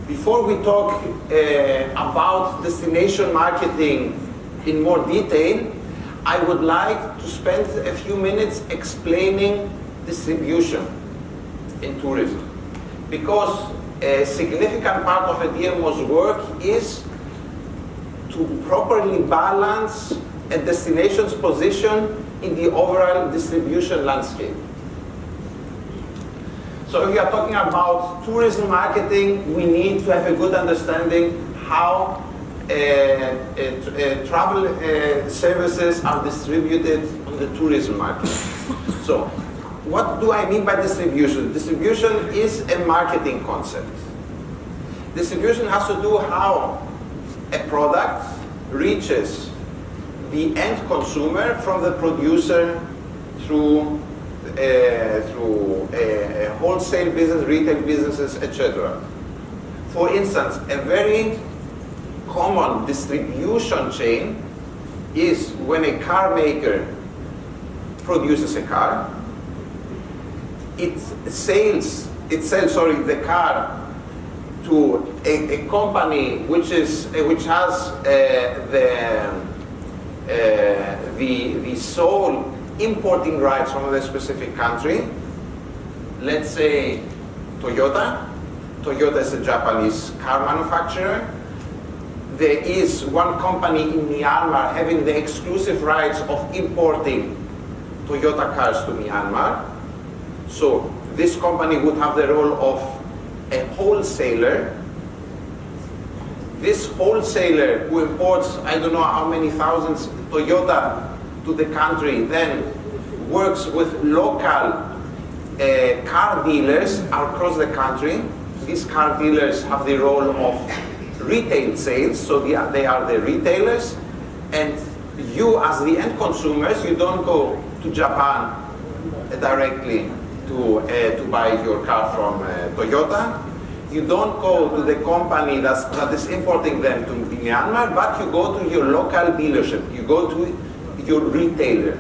Before we talk about destination marketing in more detail, I would like to spend a few minutes explaining distribution in tourism, because a significant part of a DMO's work is to properly balance a destination's position in the overall distribution landscape. So if we are talking about tourism marketing, we need to have a good understanding how travel services are distributed on the tourism market. So what do I mean by distribution? Distribution is a marketing concept. Distribution has to do how a product reaches the end consumer from the producer through wholesale business, retail businesses, etc. For instance, a very common distribution chain is when a car maker produces a car, it sells the car to a company which has the sole importing rights from a specific country. Let's say Toyota. Toyota is a Japanese car manufacturer. There is one company in Myanmar having the exclusive rights of importing Toyota cars to Myanmar. So this company would have the role of a wholesaler. This wholesaler who imports, I don't know how many thousands Toyota to the country, then works with local car dealers across the country. These car dealers have the role of retail sales, so they are the retailers, and you as the end consumers, you don't go to Japan directly to buy your car from Toyota. You don't go to the company that is importing them to Myanmar, but you go to your local dealership, you go to your retailer.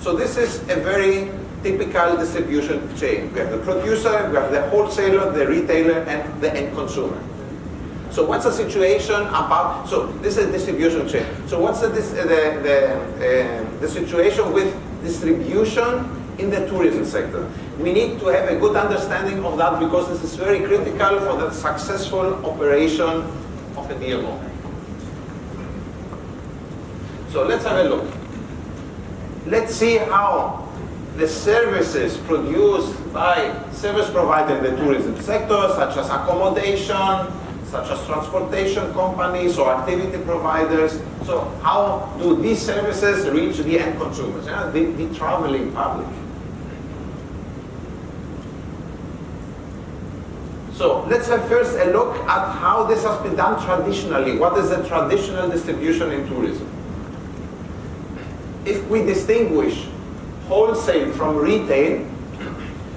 So this is a very typical distribution chain. We have the producer, we have the wholesaler, the retailer, and the end consumer. So what's the situation about, so this is a distribution chain. So what's the situation with distribution in the tourism sector? We need to have a good understanding of that, because this is very critical for the successful operation of a DMO. So let's have a look. Let's see how the services produced by service providers in the tourism sector, such as accommodation, such as transportation companies or activity providers. So how do these services reach the end consumers, the traveling public? So let's have first a look at how this has been done traditionally. What is the traditional distribution in tourism? If we distinguish wholesale from retail,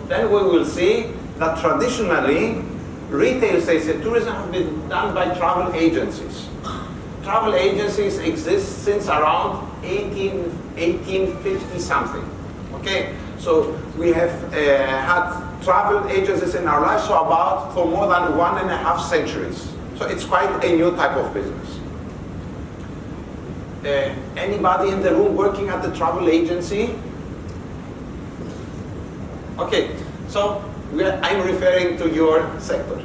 then we will see that traditionally retail sales in tourism have been done by travel agencies. Travel agencies exist since around 1850 something. Okay, so we have had travel agencies in our lives for more than 1.5 centuries. So it's quite a new type of business. Anybody in the room working at the travel agency? Okay, so I'm referring to your sector.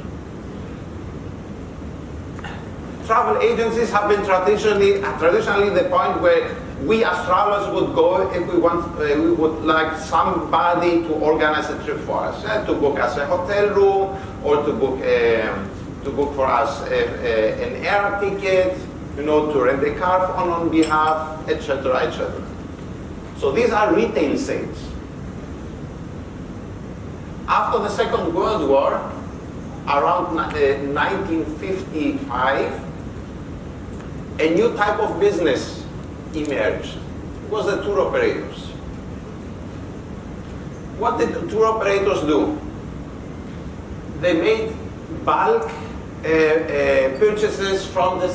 Travel agencies have been traditionally the point where we as travelers would go if we would like somebody to organize a trip for us, to book us a hotel room, or to book for us an air ticket, to rent a car on behalf, etc., etc. So these are retail sales. After the Second World War, around 1955, a new type of business emerged. It was the tour operators. What did the tour operators do? They made bulk purchases from the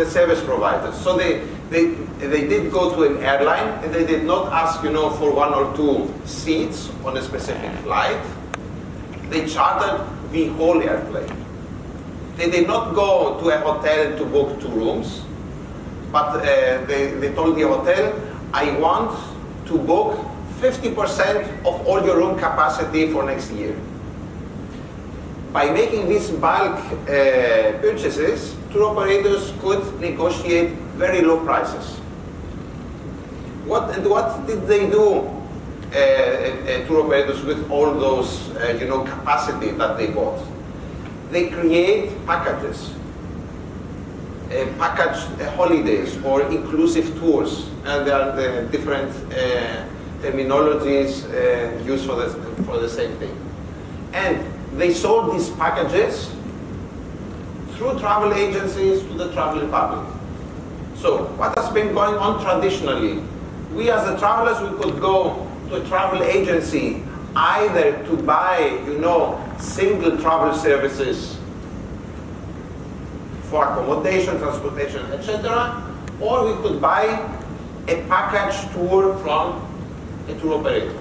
service providers. So they did go to an airline, and they did not ask, for 1 or 2 seats on a specific flight. They chartered the whole airplane. They did not go to a hotel to book 2 rooms, but they told the hotel, I want to book 50% of all your room capacity for next year. By making these bulk purchases, tour operators could negotiate very low prices. What did they do, tour operators, with all those capacity that they bought? They create packages, packaged holidays or inclusive tours. There are the different terminologies used for the same thing. And they sold these packages through travel agencies to the traveling public. So what has been going on traditionally? We as the travelers, we could go to a travel agency either to buy, single travel services for accommodation, transportation, etc., or we could buy a package tour from a tour operator.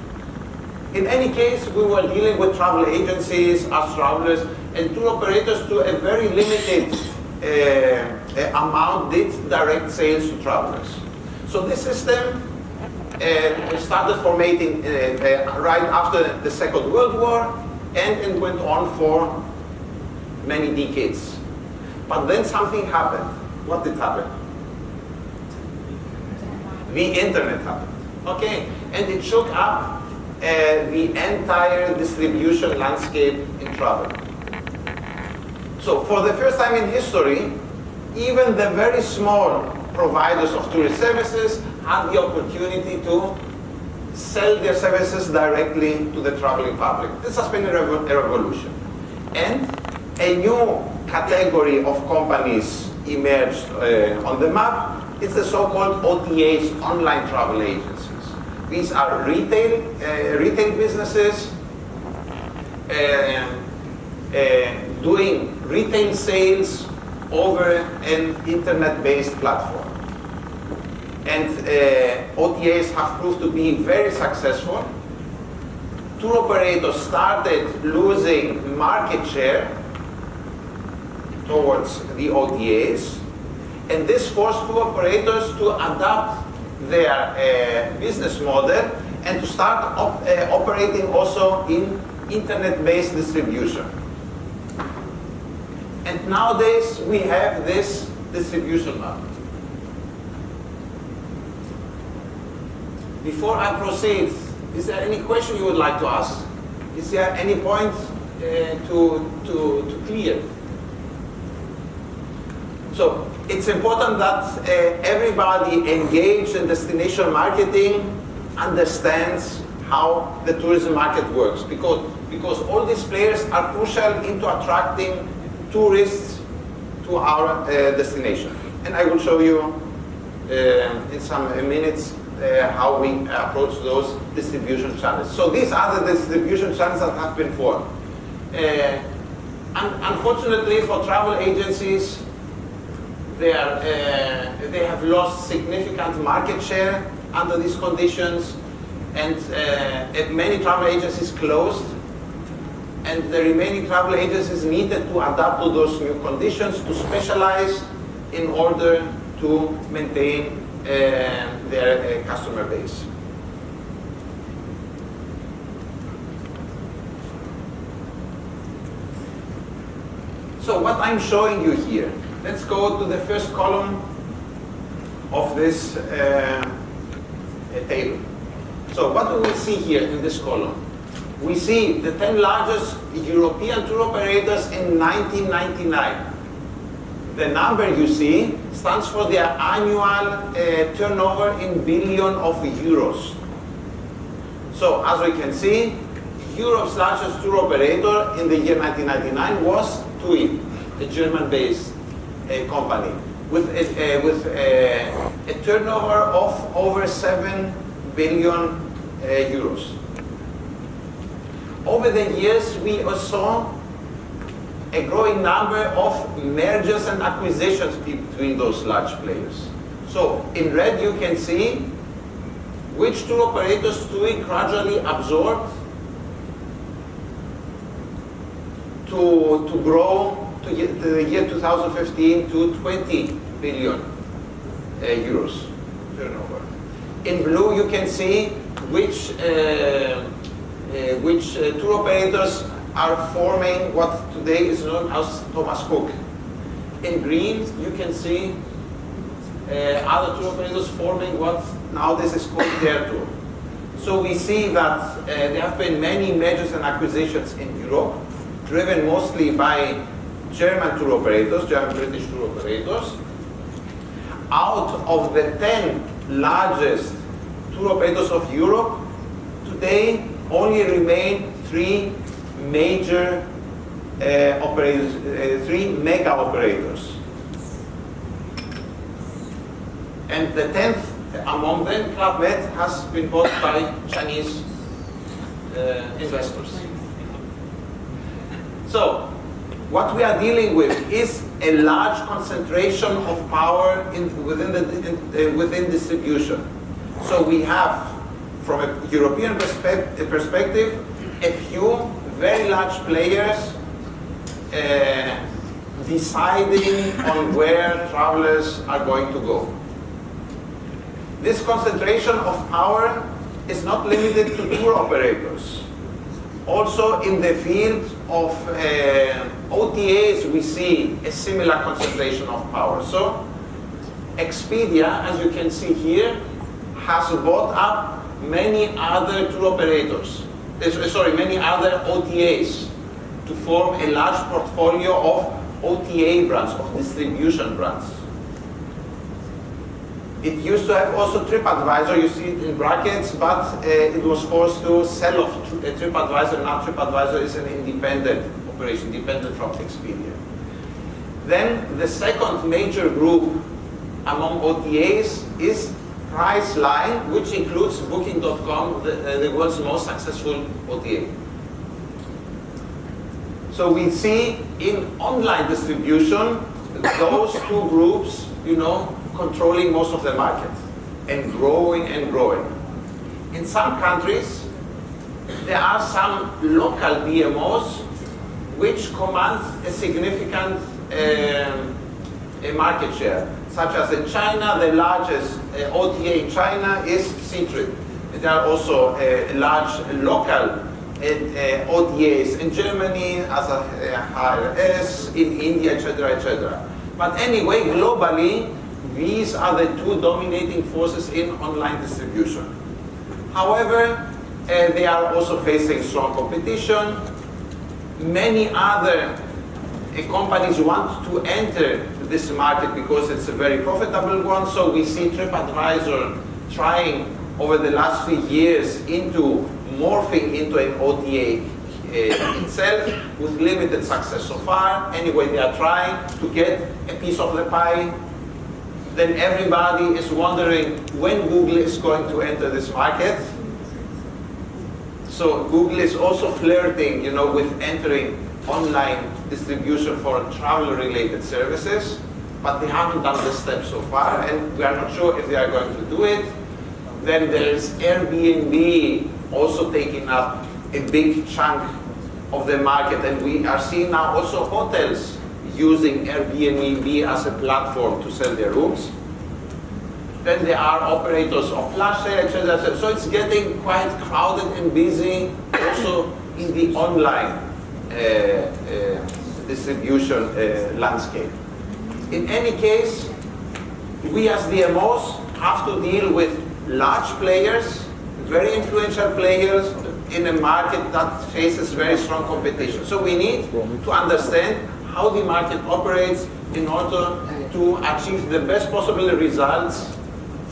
In any case, we were dealing with travel agencies as travelers, and tour operators to a very limited amount did direct sales to travelers. So this system started formatting right after the Second World War, and it went on for many decades. But then something happened. What did happen? The internet happened. Okay, and it shook up the entire distribution landscape in travel. So for the first time in history, even the very small providers of tourist services had the opportunity to sell their services directly to the traveling public. This has been a revolution. And a new category of companies emerged on the map. It's the so-called OTAs, online travel agencies. These are retail businesses doing retail sales over an internet-based platform. And OTAs have proved to be very successful. Tour operators started losing market share towards the OTAs, and this forced tour operators to adapt their business model and to start operating also in internet-based distribution. And nowadays we have this distribution model. Before I proceed, is there any question you would like to ask? Is there any point to clear? So it's important that everybody engaged in destination marketing understands how the tourism market works, because all these players are crucial into attracting tourists to our destination. And I will show you in some minutes how we approach those distribution channels. So these are the distribution channels that have been formed. Unfortunately for travel agencies, they have lost significant market share under these conditions, and many travel agencies closed, and the remaining travel agencies needed to adapt to those new conditions, to specialize in order to maintain their customer base. So what I'm showing you here, let's go to the first column of this table. So what do we see here in this column? We see the 10 largest European tour operators in 1999. The number you see stands for their annual turnover in billion of euros. So as we can see, Europe's largest tour operator in the year 1999 was TUI, a German-based company, with a turnover of over 7 billion euros. Over the years, we saw a growing number of mergers and acquisitions between those large players. So in red, you can see which tour operators TUI gradually absorbed to grow to the year 2015 to 20 billion euros turnover. In blue, you can see which tour operators are forming what today is known as Thomas Cook. In green, you can see other tour operators forming what nowadays is called their tour. So we see that there have been many mergers and acquisitions in Europe, driven mostly by German tour operators, German-British tour operators. Out of the 10 largest tour operators of Europe, today only remain 3 major operators, 3 mega operators. And the 10th among them, Club Med, has been bought by Chinese investors. So, what we are dealing with is a large concentration of power within distribution. So we have, from a European perspective, a few very large players deciding on where travelers are going to go. This concentration of power is not limited to tour operators. Also in the field of OTAs, we see a similar concentration of power. So Expedia, as you can see here, has bought up many other tour operators, many other OTAs, to form a large portfolio of OTA brands, of distribution brands. It used to have also TripAdvisor, you see it in brackets, but it was forced to sell off TripAdvisor. Now TripAdvisor is an independent operation, independent from Expedia. Then the second major group among OTAs is Priceline, which includes Booking.com, the world's most successful OTA. So we see in online distribution, those two groups, controlling most of the market and growing and growing. In some countries, there are some local DMOs which command a significant market share, such as in China. The largest OTA in China is Ctrip. There are also large local OTAs in Germany, as a HRS, in India, etc., etc. But anyway, globally, these are the two dominating forces in online distribution. However, they are also facing strong competition. Many other companies want to enter this market because it's a very profitable one. So we see TripAdvisor trying over the last few years into morphing into an OTA itself, with limited success so far. Anyway, they are trying to get a piece of the pie. Then everybody is wondering when Google is going to enter this market. So Google is also flirting, with entering online distribution for travel-related services, but they haven't done this step so far, and we are not sure if they are going to do it. Then there's Airbnb also taking up a big chunk of the market, and we are seeing now also hotels using Airbnb as a platform to sell their rooms. Then there are operators of flash sale, etc. So it's getting quite crowded and busy also in the online distribution landscape. In any case, we as DMOs have to deal with large players, very influential players in a market that faces very strong competition. So we need to understand how the market operates in order to achieve the best possible results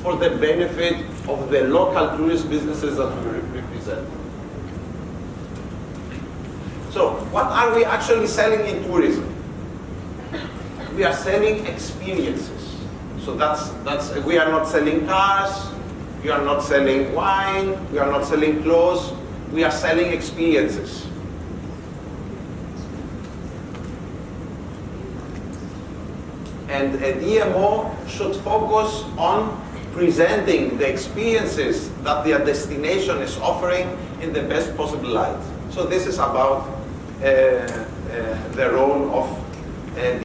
for the benefit of the local tourist businesses that we represent. So what are we actually selling in tourism? We are selling experiences. So we are not selling cars, we are not selling wine, we are not selling clothes, we are selling experiences. And a DMO should focus on presenting the experiences that their destination is offering in the best possible light. So this is about the role of And